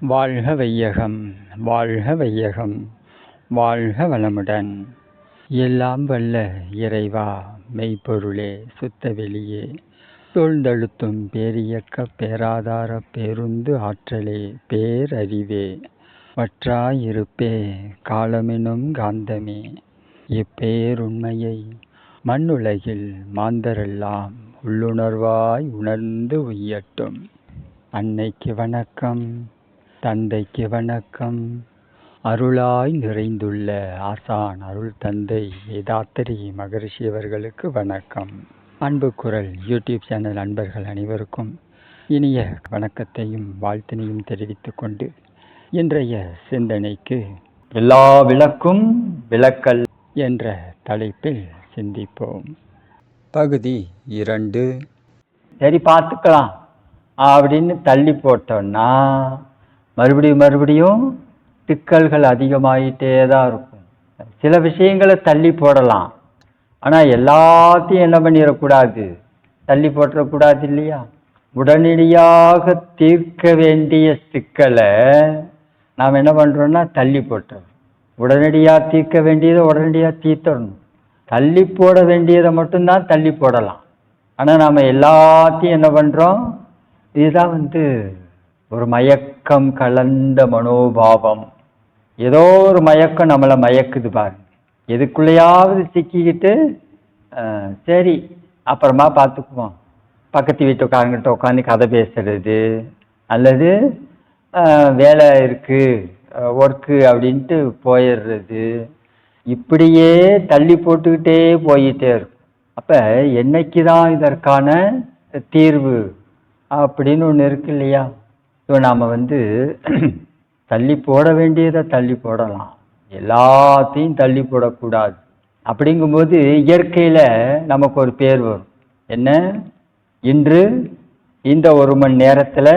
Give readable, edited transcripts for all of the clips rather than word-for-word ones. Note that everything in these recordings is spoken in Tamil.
வாழ்க வையகம், வாழ்க வையகம், வாழ்க வளமுடன். எல்லாம் வல்ல இறைவா, மெய்ப்பொருளே, சுத்த வெளியே, சூழ்ந்தழுத்தும் பேரியக்க பேராதார பேருந்து ஆற்றலே, பேரறிவே, வற்றாயிருப்பே, காலமெனும் காந்தமே, இப்பேருண்மையை மண்ணுலகில் மாந்தரெல்லாம் உள்ளுணர்வாய் உணர்ந்து உய்யட்டும். அன்னைக்கு வணக்கம், தந்தைக்கு வணக்கம், அருளாய் நிறைந்துள்ள ஆசான் அருள் தந்தை வேதாத்திரி மகரிஷி அவர்களுக்கு வணக்கம். அன்பு குரல் யூடியூப் சேனல் அன்பர்கள் அனைவருக்கும் இனிய வணக்கத்தையும் வாழ்த்தினையும் தெரிவித்துக் கொண்டு இன்றைய சிந்தனைக்கு எல்லா விளக்கும் விளக்கல் என்ற தலைப்பில் சிந்திப்போம். பகுதி 2. சரி பார்த்துக்கலாம் அப்படின்னு தள்ளி போட்டோம்னா மறுபடியும் சிக்கல்கள் அதிகமாகிட்டே தான் இருக்கும். சில விஷயங்களை தள்ளி போடலாம், ஆனால் எல்லாத்தையும் என்ன பண்ணிடக்கூடாது, தள்ளி போட்டுறக்கூடாது இல்லையா? உடனடியாக தீர்க்க வேண்டிய சிக்கலை நாம் என்ன பண்ணுறோம்னா தள்ளி போட்டுறோம். உடனடியாக தீர்க்க வேண்டியதை உடனடியாக தீர்த்தரணும். தள்ளி போட வேண்டியதை மட்டும்தான் தள்ளி போடலாம். ஆனால் நாம் எல்லாத்தையும் என்ன பண்ணுறோம், இதுதான் ஒரு மயக்கம் கலந்த மனோபாவம். ஏதோ ஒரு மயக்கம் நம்மளை மயக்குது பாருங்க. எதுக்குள்ளேயாவது சிக்கிக்கிட்டு சரி அப்புறமா பார்த்துக்குவோம், பக்கத்து வீட்டுக்காரங்கிட்ட உட்காந்து கதை பேசுறது, அல்லது வேலை இருக்குது ஒர்க்கு அப்படின்ட்டு போயிடுறது, இப்படியே தள்ளி போட்டுக்கிட்டே போயிட்டே இருக்கும். அப்போ என்னைக்கு தான் இதற்கான தீர்வு அப்படின்னு ஒன்று இருக்கு இல்லையா? ஸோ நாம் தள்ளி போட வேண்டியதை தள்ளி போடலாம், எல்லாத்தையும் தள்ளி போடக்கூடாது. அப்படிங்கும்போது இயற்கையில் நமக்கு ஒரு பேர் வரும். என்ன? இன்று இந்த 1 மணி நேரத்தில்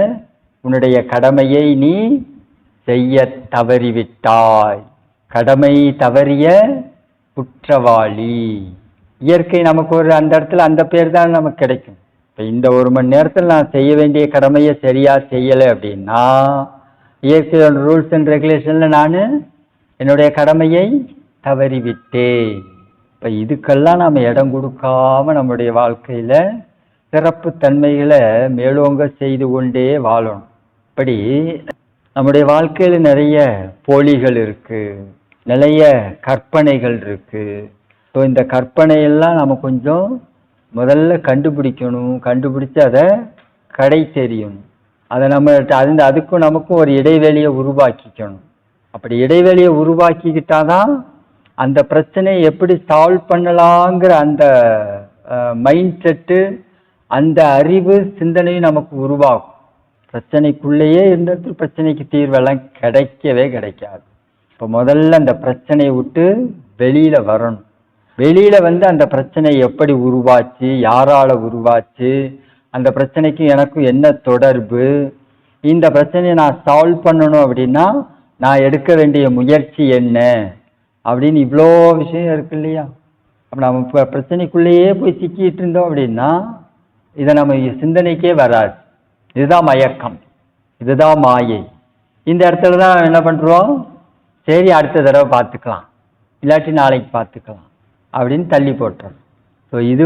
உன்னுடைய கடமையை நீ செய்ய தவறிவிட்டாய், கடமை தவறிய குற்றவாளி. இயற்கை நமக்கு அந்த இடத்துல அந்த பேர் தான் நமக்கு கிடைக்கும். இப்போ இந்த 1 மணி நேரத்தில் நான் செய்ய வேண்டிய கடமையை சரியாக செய்யலை அப்படின்னா இயற்கையோட ரூல்ஸ் அண்ட் ரெகுலேஷனில் நான் என்னுடைய கடமையை தவறிவிட்டேன். இப்போ இதுக்கெல்லாம் நாம் இடம் கொடுக்காம நம்முடைய வாழ்க்கையில் சிறப்பு தன்மைகளை மேலோங்க செய்து கொண்டே வாழணும். இப்படி நம்முடைய வாழ்க்கையில் நிறைய போலிகள் இருக்குது, நிறைய கற்பனைகள் இருக்குது. ஸோ இந்த கற்பனையெல்லாம் நம்ம கொஞ்சம் முதல்ல கண்டுபிடிக்கணும், கண்டுபிடிச்சு அதை கடை தெரியணும். அதை நம்ம அதுக்கும் நமக்கும் ஒரு இடைவெளியை உருவாக்கிக்கணும். அப்படி இடைவெளியை உருவாக்கிக்கிட்டாதான் அந்த பிரச்சனையை எப்படி சால்வ் பண்ணலாங்கிற அந்த மைண்ட் செட்டு, அந்த அறிவு சிந்தனையும் நமக்கு உருவாகும். பிரச்சனைக்குள்ளேயே இருந்தது பிரச்சனைக்கு தீர்வெல்லாம் கிடைக்கவே கிடைக்காது. இப்போ முதல்ல அந்த பிரச்சனையை விட்டு வெளியில் வரணும். வெளியில் அந்த பிரச்சனை எப்படி உருவாச்சு, யாரால் உருவாச்சு, அந்த பிரச்சனைக்கு எனக்கும் என்ன தொடர்பு, இந்த பிரச்சனையை நான் சால்வ் பண்ணணும் அப்படின்னா நான் எடுக்க வேண்டிய முயற்சி என்ன அப்படின்னு இவ்வளோ விஷயம் இருக்கு இல்லையா? அப்போ நம்ம இப்போ பிரச்சனைக்குள்ளேயே போய் சிக்கிட்டு இருந்தோம் அப்படின்னா இதை நம்ம சிந்தனைக்கே வராது. இதுதான் மயக்கம், இதுதான் மாயை. இந்த இடத்துல தான் என்ன பண்ணுறோம், சரி அடுத்த தடவை பார்த்துக்கலாம், இல்லாட்டி நாளைக்கு பார்த்துக்கலாம் அப்படின்னு தள்ளி போட்டுறோம். ஸோ இது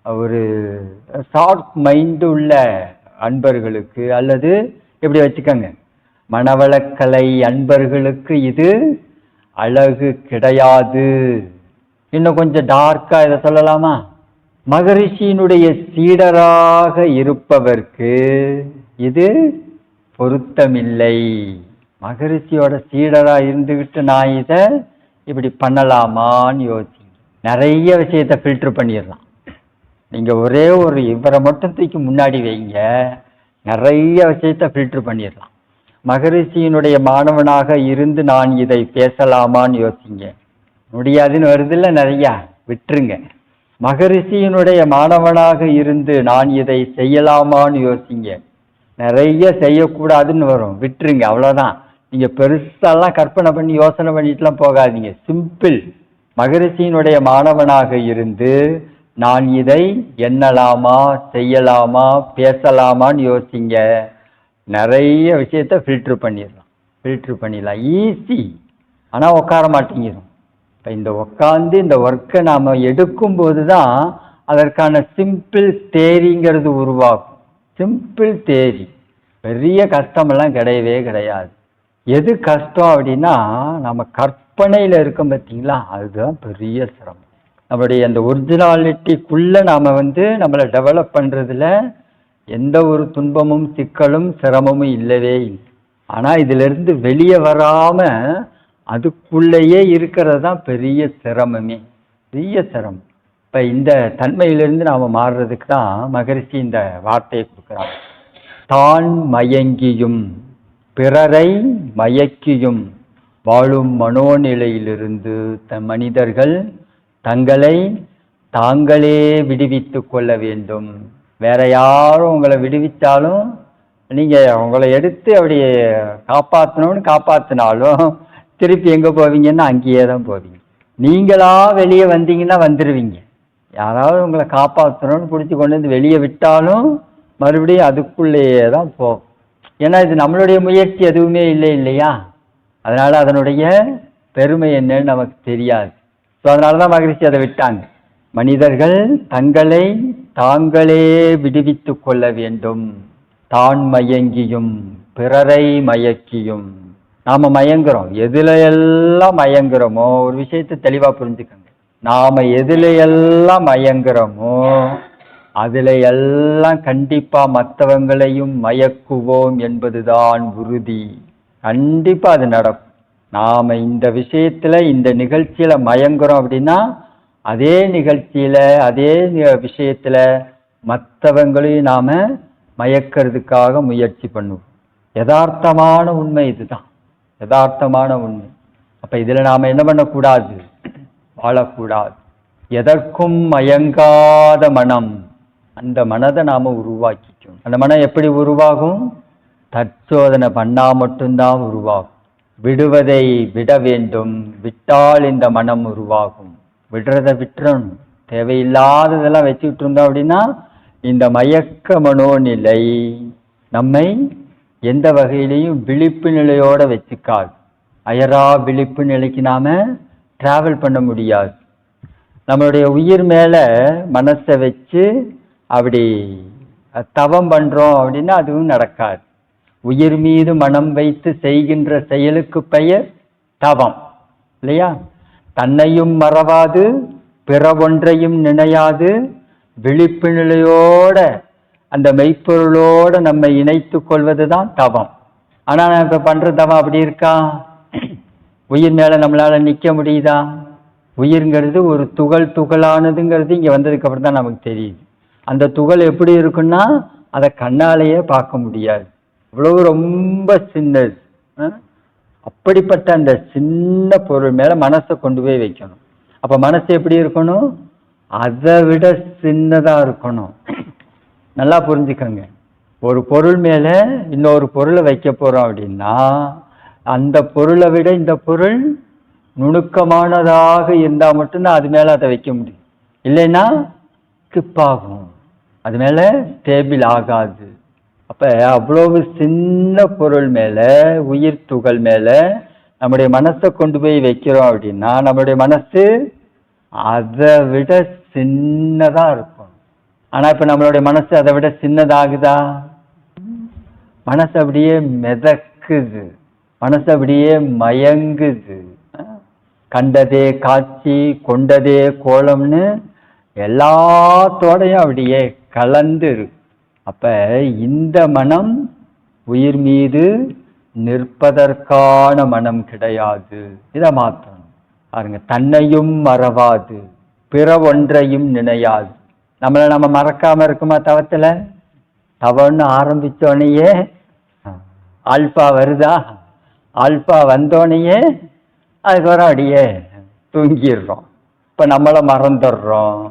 ஒரு ஷார்ட் மைண்டு உள்ள அன்பர்களுக்கு, அல்லது எப்படி வச்சுக்கோங்க, மனவளக்கலை அன்பர்களுக்கு இது அழகு கிடையாது. இன்னும் கொஞ்சம் டார்க்காக இதை சொல்லலாமா, மகரிஷியினுடைய சீடராக இருப்பவர்க்கு இது பொருத்தமில்லை. மகரிஷியோட சீடராக இருந்துக்கிட்டு நான் இதை இப்படி பண்ணலாமான்னு யோசிங்க. நிறைய விஷயத்தை ஃபில்டர் பண்ணிடலாம். நீங்கள் ஒரே ஒரு இவரை மட்டும் தூக்கி முன்னாடி வைங்க, நிறைய விஷயத்தை ஃபில்டர் பண்ணிடலாம். மகரிஷியினுடைய மாணவனாக இருந்து நான் இதை பேசலாமான்னு யோசிங்க, முடியாதுன்னு வருதில்ல, நிறையா விட்டுருங்க. மகரிஷியினுடைய மாணவனாக இருந்து நான் இதை செய்யலாமான்னு யோசிங்க, நிறைய செய்யக்கூடாதுன்னு வரும், விட்டுருங்க, அவ்வளோதான். நீங்கள் பெருசாலாம் கற்பனை பண்ணி யோசனை பண்ணிட்டுலாம் போகாதீங்க. சிம்பிள். மகரிஷியினுடைய மாணவனாக இருந்து நான் இதை எண்ணலாமா, செய்யலாமா, பேசலாமான்னு யோசிங்க. நிறைய விஷயத்த ஃபில்ட்ரு பண்ணிடலாம் ஈஸி. ஆனால் உட்கார மாட்டேங்கிறோம். இப்போ இந்த உட்காந்து இந்த ஒர்க்கை நாம் எடுக்கும்போது தான் அதற்கான சிம்பிள் தேரிங்கிறது உருவாகும். சிம்பிள் தேரி பெரிய கஷ்டமெல்லாம் கிடையவே கிடையாது. எது கஷ்டம் அப்படின்னா நம்ம கற்பனையில் இருக்கோம் பார்த்தீங்களா, அதுதான் பெரிய சிரமம். நம்மளுடைய அந்த ஒரிஜினாலிட்டிக்குள்ளே நாம் நம்மளை டெவலப் பண்ணுறதுல எந்த ஒரு துன்பமும் சிக்கலும் சிரமமும் இல்லவே இல்லை. ஆனால் இதிலிருந்து வெளியே வராமல் அதுக்குள்ளேயே இருக்கிறது தான் பெரிய சிரமமே, பெரிய சிரமம். இப்போ இந்த தன்மையிலிருந்து நாம் மாறுறதுக்கு தான் மகரிஷி இந்த வார்த்தையை கொடுக்குறாங்க. தான் மயங்கியும் பிறரை மயக்கியும் வாழும் மனோநிலையிலிருந்து மனிதர்கள் தங்களை தாங்களே விடுவித்து கொள்ள வேண்டும். வேற யாரும் உங்களை விடுவித்தாலும் நீங்கள் உங்களை எடுத்து அப்படி காப்பாற்றினாலும் திருப்பி எங்கே போவீங்கன்னா அங்கேயே தான் போவீங்க. நீங்களா வெளியே வந்தீங்கன்னா வந்துடுவீங்க. யாராவது உங்களை காப்பாற்றணும்னு பிடிச்சி கொண்டு வந்து வெளியே விட்டாலும் மறுபடியும் அதுக்குள்ளேயே தான் போகும். ஏன்னா இது நம்மளுடைய முயற்சி எதுவுமே இல்லையா, அதனால் அதனுடைய பெருமை என்னன்னு நமக்கு தெரியாது. ஸோ அதனால தான் மகிழ்ச்சி அதை விட்டாங்க. மனிதர்கள் தங்களை தாங்களே விடுவித்து கொள்ள வேண்டும். தான் மயங்கியும் பிறரை மயக்கியும். நாம் மயங்குறோம், எதுல எல்லாம் மயங்குறோமோ ஒரு விஷயத்தை தெளிவாக புரிஞ்சுக்கோங்க. நாம் எதுல எல்லாம் மயங்குறோமோ அதில் எல்லாம் கண்டிப்பாக மற்றவங்களையும் மயக்குவோம் என்பதுதான் உறுதி. கண்டிப்பாக அது நடக்கும். நாம் இந்த விஷயத்தில் இந்த நிகழ்ச்சியில் மயங்குறோம் அப்படின்னா அதே நிகழ்ச்சியில் அதே விஷயத்தில் மற்றவங்களையும் நாம் மயக்கிறதுக்காக முயற்சி பண்ணுவோம். யதார்த்தமான உண்மை இதுதான், யதார்த்தமான உண்மை. அப்போ இதில் நாம் என்ன பண்ணக்கூடாது, வாழக்கூடாது. எதற்கும் மயங்காத மனம், அந்த மனதை நாம் உருவாக்கிக்கணும். அந்த மனம் எப்படி உருவாகும், தற்சோதனை பண்ணால் மட்டும்தான் உருவாகும். விடுவதை விட வேண்டும், விட்டால் இந்த மனம் உருவாகும். விடுறதை விட்டுறணும், தேவையில்லாததெல்லாம் வச்சுக்கிட்டு இருந்தோம் அப்படின்னா இந்த மயக்க மனோநிலை நம்மை எந்த வகையிலையும் விழிப்பு நிலையோடு வச்சுக்காது. அயரா விழிப்பு நிலைக்கு நாம் ட்ராவல் பண்ண முடியாது. நம்மளுடைய உயிர் மேலே மனசை வச்சு அப்படி தவம் பண்ணுறோம் அப்படின்னா அதுவும் நடக்காது. உயிர் மீது மனம் வைத்து செய்கின்ற செயலுக்கு பெயர் தவம் இல்லையா? தன்னையும் மறவாது பிற ஒன்றையும் நினையாது விழிப்பு நிலையோட அந்த மெய்ப்பொருளோட நம்மை இணைத்து கொள்வது தான் தவம். ஆனால் நான் இப்போ பண்ணுற தவம் அப்படி இருக்கா? உயிர் மேலே நம்மளால் நிற்க முடியுதா? உயிர்ங்கிறது ஒரு துகளானதுங்கிறது இங்கே வந்ததுக்கு அப்புறம் தான் நமக்கு தெரியுது. அந்த துகள் எப்படி இருக்குன்னா அதை கண்ணாலேயே பார்க்க முடியாது, அவ்வளவு ரொம்ப சின்னது. அப்படிப்பட்ட அந்த சின்ன பொருள் மேலே மனசை கொண்டு போய் வைக்கணும். அப்போ மனசு எப்படி இருக்கணும், அதை விட சின்னதாக இருக்கணும். நல்லா புரிஞ்சுக்கோங்க. ஒரு பொருள் மேலே இன்னொரு பொருளை வைக்க போகிறோம் அப்படின்னா அந்த பொருளை விட இந்த பொருள் நுணுக்கமானதாக இருந்தால் மட்டும்தான் அது மேலே அதை வைக்க முடியும். இல்லைன்னா ஸ்கிப் ஆகும், அது மேலே ஸ்டேபிள் ஆகாது. அப்போ அவ்வளவு சின்ன பொருள் மேலே, உயிர் துகள் மேலே நம்முடைய மனசை கொண்டு போய் வைக்கிறோம் அப்படின்னா நம்மளுடைய மனசு அதை விட சின்னதாக இருக்கும். ஆனால் இப்போ நம்மளுடைய மனசு அதை விட சின்னதாகுதா? மனசு அப்படியே மிதக்குது, மனசு அப்படியே மயங்குது. கண்டதே காட்சி கொண்டதே கோலம்னு எல்லாத்தோடையும் அப்படியே கலந்து இருக்கு. அப்ப இந்த மனம் உயிர் மீது நிற்பதற்கான மனம் கிடையாது. இதை மாற்றணும். பாருங்க, தன்னையும் மறவாது பிற ஒன்றையும் நினையாது. நம்மளை நம்ம மறக்காம இருக்குமா? தவத்துல தவன்னு ஆரம்பித்தோனையே ஆல்பா வருதா? ஆல்பா வந்தோடனேயே அதுக்கப்புறம் அப்படியே தூங்கிடுறோம். இப்போ நம்மளை மறந்துடுறோம்.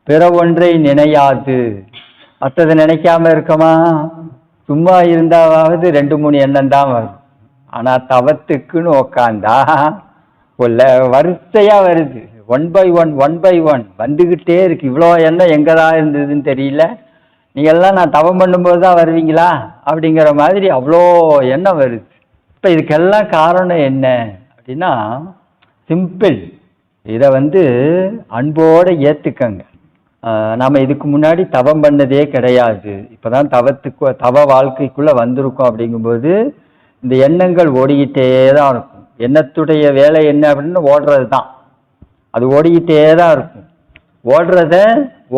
பிற ஒன்றை நினையாது, மற்றதை நினைக்காம இருக்கமா? சும்மா இருந்தாவது 2-3 எண்ணம் தான் வரும். ஆனால் தவத்துக்குன்னு உக்காந்தா வரிசையா வருது, 1 by 1 வந்துகிட்டே இருக்கு. இவ்வளோ எண்ணம் எங்கதான் இருந்ததுன்னு தெரியல, நீங்கள்லாம் நான் தவம் பண்ணும்போது தான் வருவீங்களா அப்படிங்கிற மாதிரி அவ்வளோ எண்ணம் வருது. இப்போ இதுக்கெல்லாம் காரணம் என்ன அப்படின்னா சிம்பிள். இதை அன்போடு ஏற்றுக்கங்க. நாம் இதுக்கு முன்னாடி தவம் பண்ணதே கிடையாது. இப்போ தான் தவ வாழ்க்கைக்குள்ளே வந்திருக்கோம். அப்படிங்கும்போது இந்த எண்ணங்கள் ஓடிக்கிட்டே தான் இருக்கும். எண்ணத்துடைய வேலை என்ன அப்படின்னு ஓடுறது தான். அது ஓடிக்கிட்டே தான் இருக்கும். ஓடுறத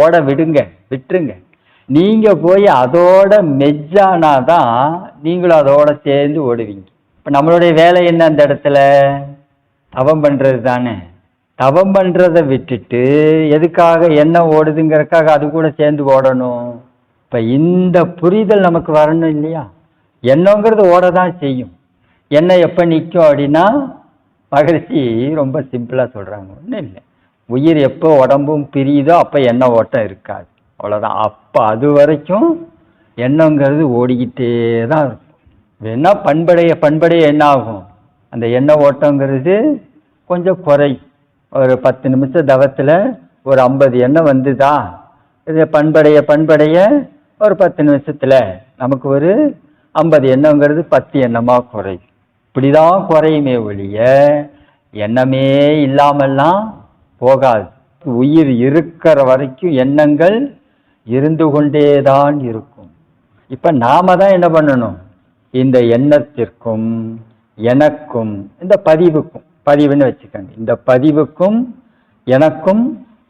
ஓட விட்டுருங்க. நீங்கள் போய் அதோட மெஜ்ஜானாதான் நீங்களும் அதோட சேர்ந்து ஓடுவீங்க. இப்போ நம்மளுடைய வேலை என்ன அந்த இடத்துல? தவம் பண்ணுறது தானே. தவம் பண்ணுறதை விட்டுட்டு எதுக்காக எண்ணம் ஓடுதுங்கிறதுக்காக அது கூட சேர்ந்து ஓடணும்? இப்போ இந்த புரிதல் நமக்கு வரணும் இல்லையா? எண்ணங்கிறது ஓட தான் செய்யும். எண்ணம் எப்போ நிற்கும் அப்படின்னா மகிழ்ச்சி ரொம்ப சிம்பிளாக சொல்கிறாங்க. ஒன்றும் இல்லை, உயிர் எப்போ உடம்பும் பிரியுதோ அப்போ எண்ண ஓட்டம் இருக்காது, அவ்வளோதான். அப்போ அது வரைக்கும் எண்ணங்கிறது ஓடிக்கிட்டே தான் இருக்கும். வேணா பண்படைய என்ன ஆகும்? அந்த எண்ண ஓட்டங்கிறது கொஞ்சம் குறையும். ஒரு 10 நிமிஷம் தவத்தில் ஒரு 50 எண்ணம் வந்துதா, இது பண்படைய ஒரு 10 நிமிஷத்தில் நமக்கு ஒரு 50 எண்ணங்கிறது 10 எண்ணமாக குறையும். இப்படி தான் குறையுமே ஒழிய எண்ணமே இல்லாமல்லாம் போகாது. உயிர் இருக்கிற வரைக்கும் எண்ணங்கள் இருந்து கொண்டே தான் இருக்கும். இப்போ நாம தான் என்ன பண்ணணும்? இந்த எண்ணத்திற்கும் எனக்கும் இந்த பதிவுன்னு வச்சுக்கோங்க, இந்த பதிவுக்கும் எனக்கும்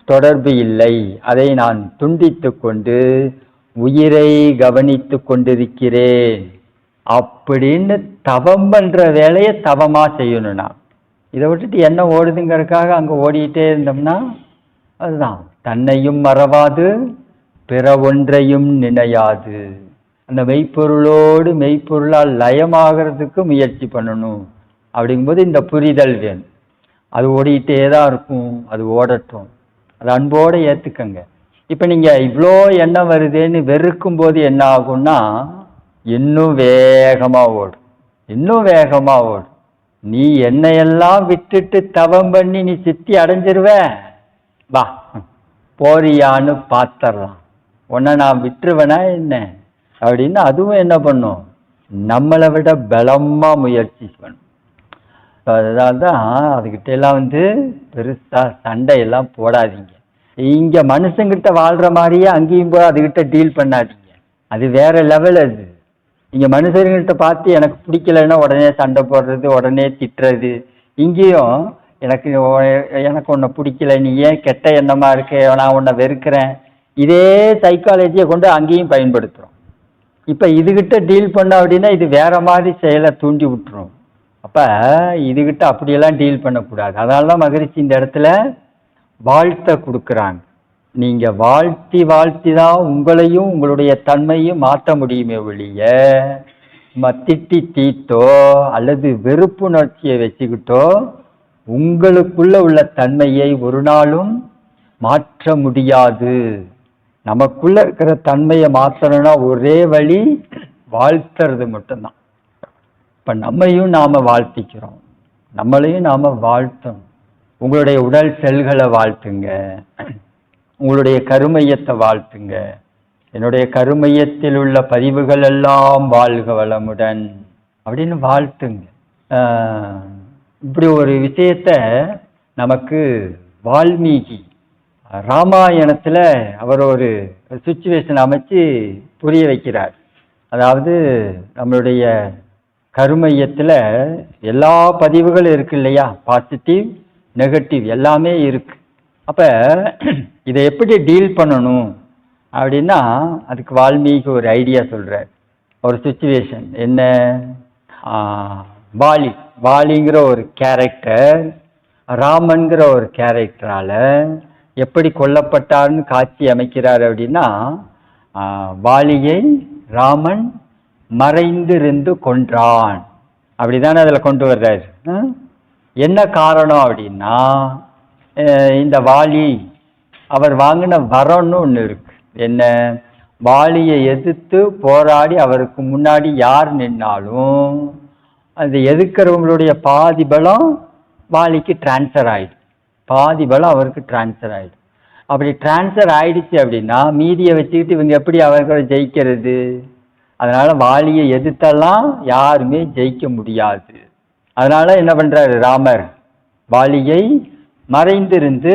தொடர்பு இல்லை, அதை நான் துண்டித்து கொண்டு உயிரை கவனித்து கொண்டிருக்கிறேன் அப்படின்னு தவம் பண்ற வேலையை தவமா செய்யணும். நான் இதை விட்டுட்டு என்ன ஓடுதுங்கிறதுக்காக அங்கே ஓடிக்கிட்டே இருந்தோம்னா அதுதான் தன்னையும் மறவாது பிற ஒன்றையும் நினையாது. அந்த மெய்ப்பொருளோடு மெய்ப்பொருளால் லயமாகிறதுக்கு முயற்சி பண்ணணும். அப்படிங்கும்போது இந்த புரிதல் வேணும். அது ஓடிக்கிட்டே தான் இருக்கும், அது ஓடட்டும், அது அன்போடு ஏற்றுக்கங்க. இப்போ நீங்கள் இவ்வளோ எண்ணம் வருதுன்னு வெறுக்கும் போது என்ன ஆகும்னா இன்னும் வேகமாக ஓடும். நீ என்னையெல்லாம் விட்டுட்டு தவம் பண்ணி நீ சித்தி அடைஞ்சிருவ, வா போறியான்னு பார்த்துடலாம், உன்னை நான் விட்டுருவேனா என்ன அப்படின்னு அதுவும் என்ன பண்ணும்? நம்மளை விட பலமாக முயற்சி பண்ணும். அதனால தான் அதுக்கிட்ட எல்லாம் பெருசாக சண்டையெல்லாம் போடாதீங்க. இங்கே மனுஷங்கிட்ட வாழ்கிற மாதிரியே அங்கேயும் போய் அதுக்கிட்ட டீல் பண்ணாதீங்க, அது வேற லெவல். அது இங்கே மனுஷர்கிட்ட பார்த்து எனக்கு பிடிக்கலைன்னா உடனே சண்டை போடுறது, உடனே திட்டுறது. இங்கேயும் எனக்கு உன்னை பிடிக்கல, நீ ஏன் கெட்ட எண்ணமாக இருக்க, நான் உன்னை வெறுக்கிறேன், இதே சைக்காலஜியை கொண்டு அங்கேயும் பயன்படுத்துகிறோம். இப்போ இதுகிட்ட டீல் பண்ண அப்படின்னா இது வேற மாதிரி செயலை தூண்டி விட்டுரும். அப்போ இதுகிட்ட அப்படியெல்லாம் டீல் பண்ணக்கூடாது. அதனால தான் மகிழ்ச்சி இந்த இடத்துல வாழ்த்த கொடுக்குறாங்க. நீங்கள் வாழ்த்தி தான் உங்களையும் உங்களுடைய தன்மையும் மாற்ற முடியுமே ஒழிய திட்டி தீட்டோ அல்லது வெறுப்புணர்ச்சியை வச்சுக்கிட்டோ உங்களுக்குள்ள உள்ள தன்மையை ஒரு நாளும் மாற்ற முடியாது. நமக்குள்ள இருக்கிற தன்மையை மாற்றணும்னா ஒரே வழி வாழ்த்துறது மட்டும்தான். இப்போ நம்மையும் நாம் வாழ்த்திக்கிறோம், நம்மளையும் நாம் வாழ்த்தணும். உங்களுடைய உடல் செல்களை வாழ்த்துங்க, உங்களுடைய கருமையத்தை வாழ்த்துங்க. என்னுடைய கருமையத்தில் உள்ள பதிவுகள் எல்லாம் வாழ்க வளமுடன் அப்படின்னு வாழ்த்துங்க. இப்படி ஒரு விஷயத்த நமக்கு வால்மீகி ராமாயணத்தில் அவர் ஒரு சுச்சுவேஷன் அமைச்சு புரிய வைக்கிறார். அதாவது நம்மளுடைய கருமையத்தில் எல்லா பதிவுகளும் இருக்கு இல்லையா, பாசிட்டிவ் நெகட்டிவ் எல்லாமே இருக்கு. அப்போ இதை எப்படி டீல் பண்ணணும் அப்படின்னா அதுக்கு வால்மீகி ஒரு ஐடியா சொல்கிறார். ஒரு சுச்சுவேஷன் என்ன, வாலிங்கிற ஒரு கேரக்டர் ராமன்கிற ஒரு கேரக்டரால் எப்படி கொல்லப்பட்டார்னு காட்சி அமைக்கிறார். அப்படின்னா வாலியை ராமன் மறைந்திருந்து கொன்றான் அப்படிதானே அதில் கொண்டு வர்றாரு. என்ன காரணம் அப்படின்னா இந்த வாலி அவர் வாங்கின வரம்னு ஒன்று இருக்கு. என்ன, வாலியை எதிர்த்து போராடி அவருக்கு முன்னாடி யார் நின்னாலும் அந்த எதிர்க்கிறவங்களுடைய பாதி பலம் வாலிக்கு டிரான்ஸ்ஃபர் ஆகிடும், பாதி பலம் அவருக்கு டிரான்ஸ்ஃபர் ஆகிடும். அப்படி டிரான்ஸ்ஃபர் ஆயிடுச்சு அப்படின்னா மீதியை வச்சுக்கிட்டு இவங்க எப்படி அவர்களை ஜெயிக்கிறது? அதனால வாலியை எதிர்த்தெல்லாம் யாருமே ஜெயிக்க முடியாது. அதனால என்ன பண்றாரு ராமர்? வாலியை மறைந்திருந்து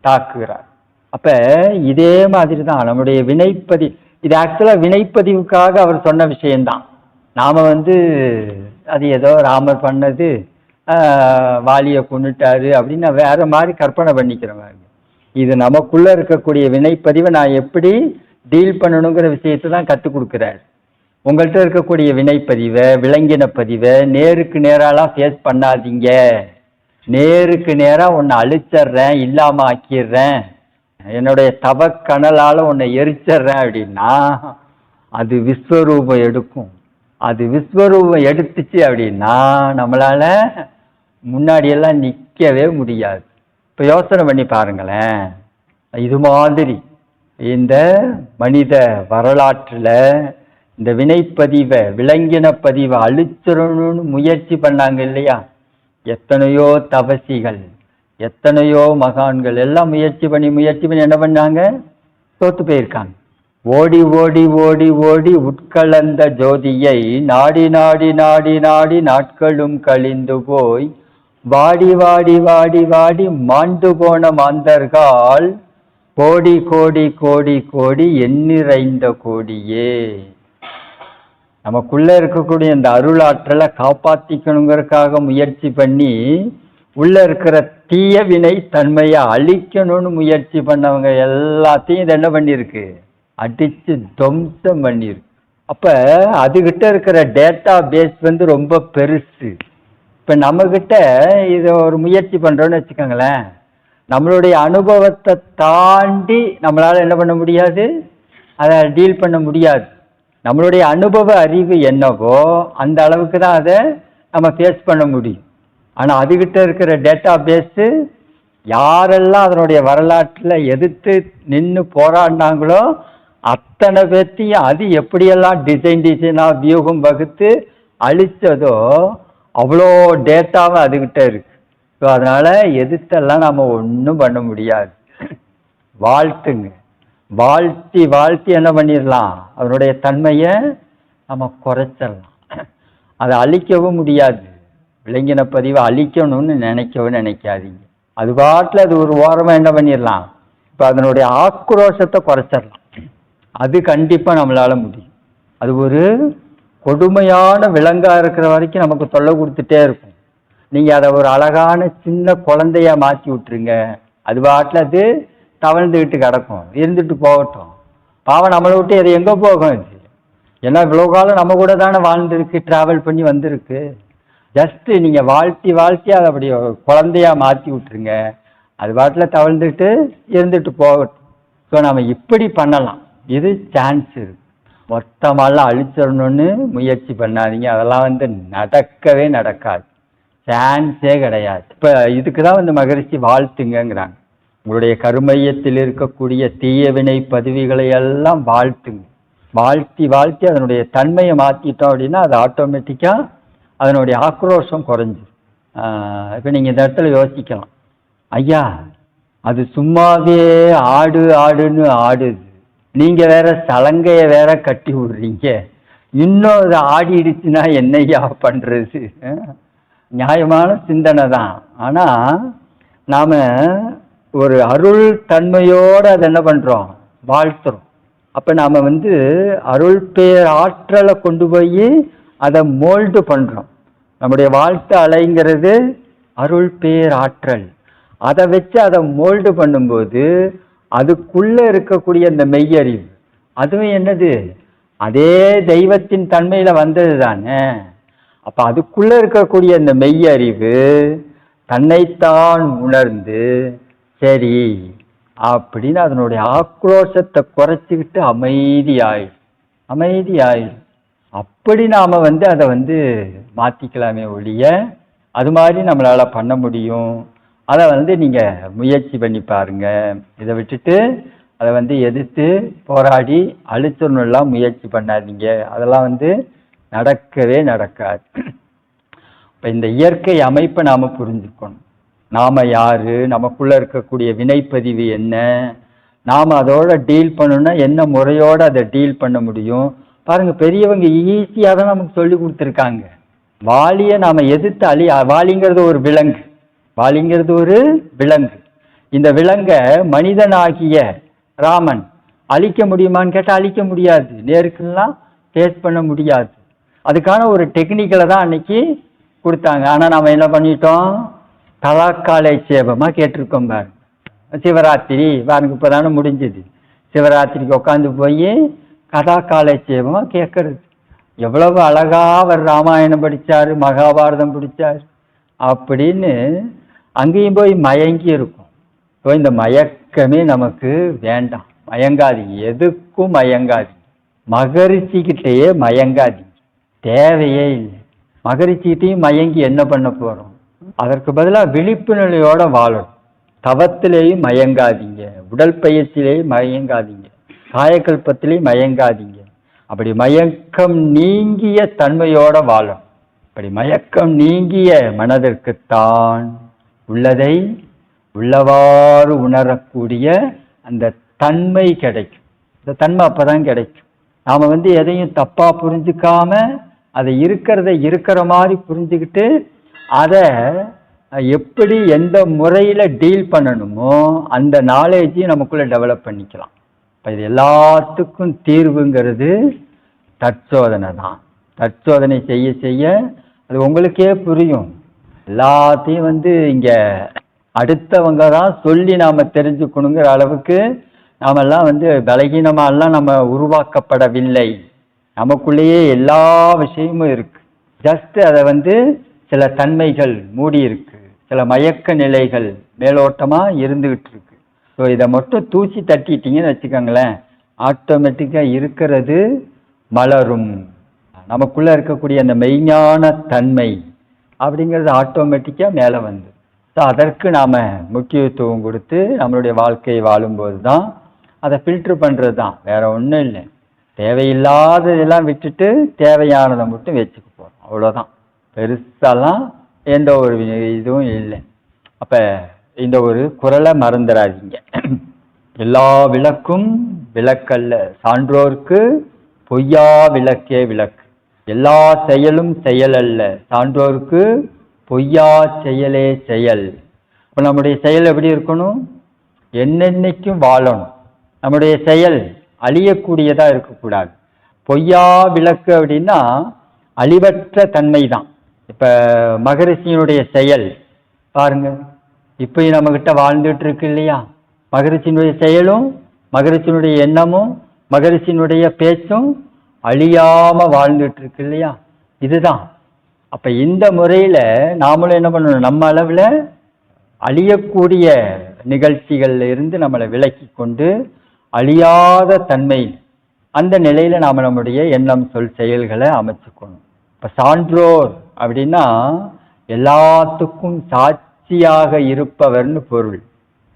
தாக்குகிறார். அப்ப இதே மாதிரி தான் நம்முடைய வினைப்பதி, இது ஆக்சுவலா வினைப்பதிவுக்காக அவர் சொன்ன விஷயம்தான். நாம அது ஏதோ ராமர் பண்ணது, வாலியை கொண்டுட்டாரு அப்படின்னு வேற மாதிரி கற்பனை பண்ணிக்கிறவங்க. இது நமக்குள்ள இருக்கக்கூடிய வினைப்பதிவை நான் எப்படி டீல் பண்ணணுங்கிற விஷயத்தை தான் கற்றுக் கொடுக்குறாரு. உங்கள்கிட்ட இருக்கக்கூடிய வினைப்பதிவை, விலங்கின பதிவை நேருக்கு நேராலாம் ஃபேஸ் பண்ணாதீங்க. நேருக்கு நேராக உன்னை அழிச்சிட்றேன், இல்லாமல் ஆக்கிடுறேன், என்னுடைய தவக்கணலால் உன்னை எரிச்சிட்றேன் அப்படின்னா அது விஸ்வரூபம் எடுக்கும். அது விஸ்வரூபம் எடுத்துச்சு அப்படின்னா நம்மளால முன்னாடியெல்லாம் நிற்கவே முடியாது. இப்போ யோசனை பண்ணி பாருங்களேன். இது மாதிரி இந்த மனித வரலாற்றில் இந்த வினைப்பதிவை, விலங்கின பதிவை அழிச்சிடணும்னு முயற்சி பண்ணாங்க இல்லையா? எத்தனையோ தபசிகள், எத்தனையோ மகான்கள் எல்லாம் முயற்சி பண்ணி என்ன பண்ணாங்க? தோத்து போயிருக்காங்க. ஓடி ஓடி ஓடி ஓடி உட்கலந்த ஜோதியை நாடி நாடி நாடி நாடி நாட்களும் கழிந்து போய் வாடி வாடி வாடி வாடி மாண்டு போன மாந்தர்கள் கோடி கோடி கோடி கோடி எண்ணிறைந்த கோடியே. நமக்குள்ள இருக்கக்கூடிய இந்த அருளாற்றலை காப்பாத்திக்கணுங்கிறதுக்காக முயற்சி பண்ணி உள்ள இருக்கிற தீய வினை தன்மையை அழிக்கணும்னு முயற்சி பண்ணவங்க எல்லாத்தையும் இது என்ன பண்ணியிருக்கு? அடிச்சு துவம்சம் பண்ணியிருக்கு. அப்ப அதுகிட்ட இருக்கிற டேட்டா பேஸ் ரொம்ப பெருசு. இப்ப நம்ம கிட்ட இதை ஒரு முயற்சி பண்றோம்னு வச்சுக்கோங்களேன், நம்மளுடைய அனுபவத்தை தாண்டி நம்மளால என்ன பண்ண முடியாது? அதை டீல் பண்ண முடியாது. நம்மளுடைய அனுபவ அறிவு என்னவோ அந்த அளவுக்கு தான் அதை நம்ம ஃபேஸ் பண்ண முடியும். ஆனால் அதுகிட்ட இருக்கிற டேட்டா பேஸு யாரெல்லாம் அதனுடைய வரலாற்றில் எதிர்த்து நின்று போராடினாங்களோ அத்தனை பேர்த்தையும் அது எப்படியெல்லாம் டிசைனாக வியூகம் வகுத்து அழித்ததோ அவ்வளோ டேட்டாவும் அதுகிட்ட இருக்கு. ஸோ அதனால் எதிர்த்தெல்லாம் நம்ம ஒன்றும் பண்ண முடியாது. வாழ்த்துங்க, வாழ்த்தி வாழ்த்தி என்ன பண்ணிடலாம்? அதனுடைய தன்மையை நம்ம குறைச்சிடலாம். அதை அழிக்கவும் முடியாது. விலங்கின பதிவை அழிக்கணும்னு நினைக்காதீங்க. அது பாட்டில் அது ஒரு ஓரமாக என்ன பண்ணிடலாம்? இப்போ அதனுடைய ஆக்ரோஷத்தை குறைச்சிடலாம். அது கண்டிப்பாக நம்மளால் முடியும். அது ஒரு கொடுமையான விலங்காக இருக்கிற வரைக்கும் நமக்கு தொல்லை கொடுத்துட்டே இருக்கும். நீங்கள் அதை ஒரு அழகான சின்ன குழந்தையா மாற்றி விட்டுருங்க, அது பாட்டில் அது தவழ்ந்துக்கிட்டு கிடக்கும், இருந்துட்டு போகட்டும். பாவம் நம்மளை விட்டு அது எங்கே போகும்? இது ஏன்னா இவ்வளோ காலம் நம்ம கூட தானே வாழ்ந்துருக்கு, ட்ராவல் பண்ணி வந்திருக்கு. ஜஸ்ட்டு நீங்கள் வாழ்த்தி வாழ்த்தி அதை அப்படி குழந்தையா மாற்றி விட்டுருங்க, அது பாட்டில் தவழ்ந்துட்டு இருந்துட்டு போகட்டும். ஸோ நம்ம இப்படி பண்ணலாம். இது சான்ஸ் இருக்கு. மொத்தமாலாம் அழிச்சிடணும்னு முயற்சி பண்ணாதீங்க. அதெல்லாம் நடக்கவே நடக்காது, சான்ஸே கிடையாது. இப்போ இதுக்கு தான் மகரிஷி வாழ்த்துங்கிறாங்க. உங்களுடைய கருமையத்தில் இருக்கக்கூடிய தீய வினை பதிவுகளை எல்லாம் வாழ்த்துங்க. வாழ்த்தி வாழ்த்தி அதனுடைய தன்மையை மாற்றிட்டோம் அப்படின்னா அது ஆட்டோமேட்டிக்காக அதனுடைய ஆக்ரோஷம் குறைஞ்சிடும். இப்போ நீங்கள் இந்த இடத்துல யோசிக்கலாம், ஐயா அது சும்மாவே ஆடுன்னு ஆடுது, நீங்கள் வேற சலங்கையை வேற கட்டி விடுறீங்க, இன்னும் அது ஆடிடுச்சுன்னா என்னையா பண்ணுறது? நியாயமான சிந்தனை தான். ஆனால் நாம் ஒரு அருள் தன்மையோடு அதை என்ன பண்ணுறோம்? வாழ்த்துறோம். அப்போ நாம் அருள் பேர் ஆற்றலை கொண்டு போய் அதை மோல்டு பண்ணுறோம். நம்முடைய வாழ்த்து அலைங்கிறது அருள் பேர் ஆற்றல். அதை வச்சு அதை மோல்டு பண்ணும்போது அதுக்குள்ளே இருக்கக்கூடிய இந்த மெய்யறிவு அதுவும் என்னது? அதே தெய்வத்தின் தன்மையில் வந்தது தானே. அப்போ அதுக்குள்ளே இருக்கக்கூடிய இந்த மெய்யறிவு தன்னைத்தான் உணர்ந்து சரி அப்படின்னு அதனுடைய ஆக்ரோஷத்தை குறைச்சிக்கிட்டு அமைதியாயிடும். அப்படி நாம் அதை மாற்றிக்கலாமே ஒழிய அது மாதிரி நம்மளால் பண்ண முடியும். அதை நீங்கள் முயற்சி பண்ணி பாருங்கள். இதை விட்டுட்டு அதை எதிர்த்து போராடி அழிச்சிடணும்லாம் முயற்சி பண்ணாதீங்க. அதெல்லாம் நடக்கவே நடக்காது. இப்போ இந்த இயற்கை அமைப்பை நாம் புரிஞ்சுக்கணும். நாம் யார், நமக்குள்ளே இருக்கக்கூடிய வினைப்பதிவு என்ன, நாம் அதோட டீல் பண்ணணும்னா என்ன முறையோடு அதை டீல் பண்ண முடியும் பாருங்க. பெரியவங்க ஈஸியாக தான் நமக்கு சொல்லி கொடுத்துருக்காங்க. வாலியை நாம் எதிர்த்து வாலிங்கிறது ஒரு விலங்கு, வாலிங்கிறது ஒரு விலங்கு. இந்த விலங்கை மனிதனாகிய ராமன் அழிக்க முடியுமான்னு கேட்டால் அழிக்க முடியாது, நேருக்குலாம் ஃபேஸ் பண்ண முடியாது. அதுக்கான ஒரு டெக்னிக்கலை தான் அன்னைக்கு கொடுத்தாங்க. ஆனால் நாம் என்ன பண்ணிட்டோம், கலாக்காலை சேபமாக கேட்டிருக்கோம் பாருங்க. சிவராத்திரி பாருங்க, இப்போ தானே முடிஞ்சது. சிவராத்திரிக்கு உட்காந்து போய் கதாக்காலை சேபமாக கேட்கறது. எவ்வளவு அழகா அவர் ராமாயணம் படித்தார், மகாபாரதம் படித்தார் அப்படின்னு அங்கேயும் போய் மயங்கி இருக்கும். இப்போ இந்த மயக்கமே நமக்கு வேண்டாம், மயங்காதீங்க, எதுக்கும் மயங்காதீங்க. மகரிஷிக்கிட்டேயே மயங்காதீங்க, தேவையே இல்லை. மகரிஷிக்கிட்டையும் மயங்கி என்ன பண்ண போகிறோம்? அதற்கு பதிலாக விழிப்பு நிலையோட வாழணும். தவத்திலேயும் மயங்காதீங்க, உடல் பயிற்சியிலேயும் மயங்காதீங்க, காயக்கல்பத்திலேயும் மயங்காதீங்க. அப்படி மயக்கம் நீங்கிய தன்மையோட வாழும். அப்படி மயக்கம் நீங்கிய மனதிற்குத்தான் உள்ளதை உள்ளவாறு உணரக்கூடிய அந்த தன்மை கிடைக்கும். இந்த தன்மை அப்பதான் கிடைக்கும். நாம எதையும் தப்பா புரிஞ்சுக்காம அதை இருக்கிற மாதிரி புரிஞ்சுக்கிட்டு அதை எப்படி எந்த முறையில் டீல் பண்ணணுமோ அந்த நாலேஜையும் நமக்குள்ளே டெவலப் பண்ணிக்கலாம். இப்போ இது எல்லாத்துக்கும் தீர்வுங்கிறது தற்சோதனை தான். தற்சோதனை செய்ய செய்ய அது உங்களுக்கே புரியும். எல்லாத்தையும் இங்கே அடுத்தவங்க தான் சொல்லி நாம் தெரிஞ்சுக்கணுங்கிற அளவுக்கு நாமெல்லாம் பலகீனமாலாம் நம்ம உருவாக்கப்படவில்லை. நமக்குள்ளேயே எல்லா விஷயமும் இருக்கு. ஜஸ்ட் அதை சில தன்மைகள் மூடி இருக்கு, சில மயக்க நிலைகள் மேலோட்டமாக இருந்துகிட்டு இருக்கு. ஸோ இதை மட்டும் தூசி தட்டிட்டீங்கன்னு வச்சுக்கோங்களேன், ஆட்டோமேட்டிக்காக இருக்கிறது மலரும். நமக்குள்ளே இருக்கக்கூடிய அந்த மெய்ஞான தன்மை அப்படிங்கிறது ஆட்டோமேட்டிக்காக மேலே வந்து. ஸோ அதற்கு நாம் முக்கியத்துவம் கொடுத்து நம்மளுடைய வாழ்க்கையை வாழும்போது தான் அதை ஃபில்ட்ரு பண்ணுறது தான், வேறு ஒன்றும் இல்லை. தேவையில்லாததெல்லாம் விட்டுட்டு தேவையானதை மட்டும் வச்சுக்க போகிறோம், அவ்வளோதான். பெருசாலாம் எந்த ஒரு இதுவும் இல்லை. அப்போ இந்த ஒரு குறளை மறந்துடாதீங்க. எல்லா விளக்கும் விளக்கல்ல, சான்றோர்க்கு பொய்யா விளக்கே விளக்கு. எல்லா செயலும் செயல் அல்ல, சான்றோர்க்கு பொய்யா செயலே செயல். இப்போ நம்முடைய செயல் எப்படி இருக்கணும்? என்னென்னைக்கும் வாழணும். நம்முடைய செயல் அழியக்கூடியதாக இருக்கக்கூடாது. பொய்யா விளக்கு அப்படின்னா அழிவற்ற தன்மை தான். இப்போ மகரிஷியினுடைய செயல் பாருங்க, இப்பயும் நம்மக்கிட்ட வாழ்ந்துட்டு இருக்கு இல்லையா? மகரிஷியினுடைய செயலும் மகரிஷியினுடைய எண்ணமும் மகரிஷியினுடைய பேச்சும் அழியாமல் வாழ்ந்துட்டு இருக்கு இல்லையா? இதுதான். அப்போ இந்த முறையில் நாமளும் என்ன பண்ணணும், நம்ம அளவில் அழியக்கூடிய நிகழ்ச்சிகளில் இருந்து நம்மளை விலக்கி கொண்டு அழியாத தன்மை அந்த நிலையில் நாம் நம்முடைய எண்ணம் சொல் செயல்களை அமைச்சுக்கணும். இப்போ சான்றோர் அப்படின்னா எல்லாத்துக்கும் சாட்சியாக இருப்பவர்னு பொருள்.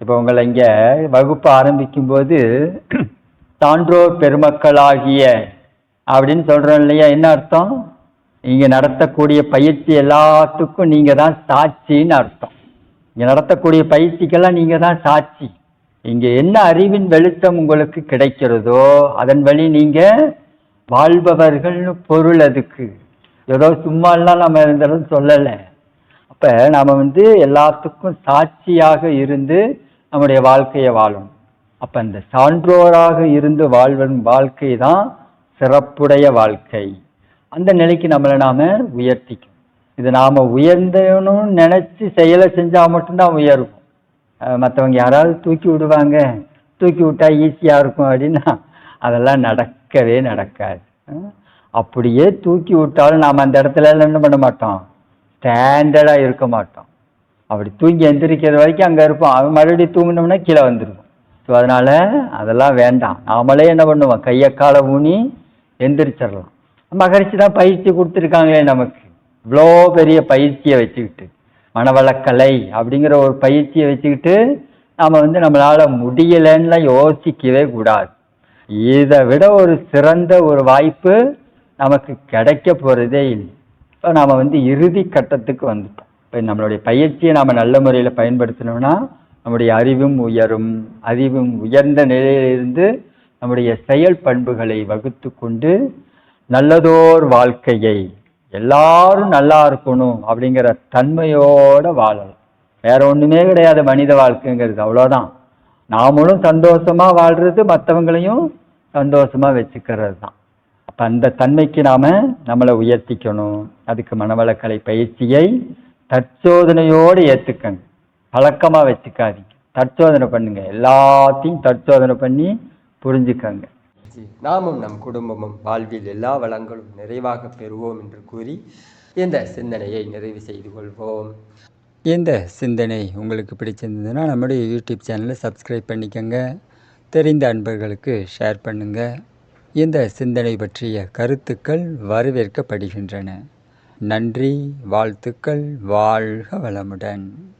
இப்போ உங்களை இங்கே வகுப்பு ஆரம்பிக்கும்போது சான்றோர் பெருமக்களாகிய அப்படின்னு சொல்கிறோம் இல்லையா? என்ன அர்த்தம்? இங்கே நடத்தக்கூடிய பயிற்சி எல்லாத்துக்கும் நீங்கள் தான் சாட்சின்னு அர்த்தம். இங்கே நடத்தக்கூடிய பயிற்சிக்கெல்லாம் நீங்கள் தான் சாட்சி. இங்கே என்ன அறிவின் வெளிச்சம் உங்களுக்கு கிடைக்கிறதோ அதன் வழி நீங்கள் வாழ்பவர்கள்னு பொருள். அதுக்கு ஏதோ சும்மாலாம் நம்ம இருந்தாலும் சொல்லலை. அப்போ நாம் எல்லாத்துக்கும் சாட்சியாக இருந்து நம்முடைய வாழ்க்கையை வாழணும். அப்போ அந்த சான்றோராக இருந்து வாழ்வன் வாழ்க்கை தான் சிறப்புடைய வாழ்க்கை. அந்த நிலைக்கு நம்மளை நாம் உயர்த்திக்கும். இது நாம் உயர்ந்தணும்னு நினச்சி செயலை செஞ்சால் மட்டும்தான் உயர்வும். மற்றவங்க யாராவது தூக்கி விடுவாங்க, தூக்கி விட்டா ஈஸியாக இருக்கும் அப்படின்னா அதெல்லாம் நடக்கவே நடக்காது. அப்படியே தூக்கி விட்டாலும் நாம் அந்த இடத்துல என்ன பண்ண மாட்டோம், ஸ்டாண்டர்டாக இருக்க மாட்டோம். அப்படி தூங்கி எந்திரிக்கிற வரைக்கும் அங்கே இருப்போம், அவன் மறுபடியும் தூங்கினோம்னா கீழே வந்துருக்கும். ஸோ அதனால் அதெல்லாம் வேண்டாம். நாமளே என்ன பண்ணுவோம், கையை காலை ஊனி எந்திரிச்சிடலாம். மகரிஷி தான் பயிற்சி கொடுத்துருக்காங்களே நமக்கு, இவ்வளோ பெரிய பயிற்சியை வச்சுக்கிட்டு, மனவளக்கலை அப்படிங்கிற ஒரு பயிற்சியை வச்சுக்கிட்டு நாம் நம்மளால் முடியலைன்னா யோசிக்கவே கூடாது. இதை விட ஒரு சிறந்த ஒரு வாய்ப்பு நமக்கு கிடைக்க போகிறதே இல்லை. இப்போ நாம் இறுதி கட்டத்துக்கு வந்துட்டோம். இப்போ நம்மளுடைய பயிற்சியை நாம் நல்ல முறையில் பயன்படுத்தினோம்னா நம்முடைய அறிவும் உயரும். அறிவும் உயர்ந்த நிலையிலிருந்து நம்முடைய செயல் பண்புகளை வகுத்து கொண்டு நல்லதோர் வாழ்க்கையை எல்லாரும் நல்லா இருக்கணும் அப்படிங்கிற தன்மையோட வாழலாம். வேற ஒண்ணுமே கிடையாது மனித வாழ்க்கைங்கிறது, அவ்வளோதான். நாமளும் சந்தோஷமா வாழ்றது, மற்றவங்களையும் சந்தோஷமா வச்சுக்கிறது தான். அப்ப அந்த தன்மைக்கு நம்மளை உயர்த்திக்கணும். அதுக்கு மனவளக்கலை பயிற்சியை தற்சோதனையோடு ஏத்துக்கங்க, பழக்கமா வச்சுக்காதீங்க. தற்சோதனை பண்ணுங்க, எல்லாத்தையும் தற்சோதனை பண்ணி புரிஞ்சுக்கங்க. நாமும் நம் குடும்பமும் வாழ்வில் எல்லா வளங்களும் நிறைவாக பெறுவோம் என்று கூறி இந்த சிந்தனையை நிறைவு செய்து கொள்வோம். இந்த சிந்தனை உங்களுக்கு பிடிச்சிருந்ததுன்னா நம்முடைய யூடியூப் சேனலை சப்ஸ்கிரைப் பண்ணிக்கோங்க. தெரிந்த அன்பர்களுக்கு ஷேர் பண்ணுங்கள். இந்த சிந்தனை பற்றிய கருத்துக்கள் வரவேற்கப்படுகின்றன. நன்றி, வாழ்த்துக்கள், வாழ்க வளமுடன்.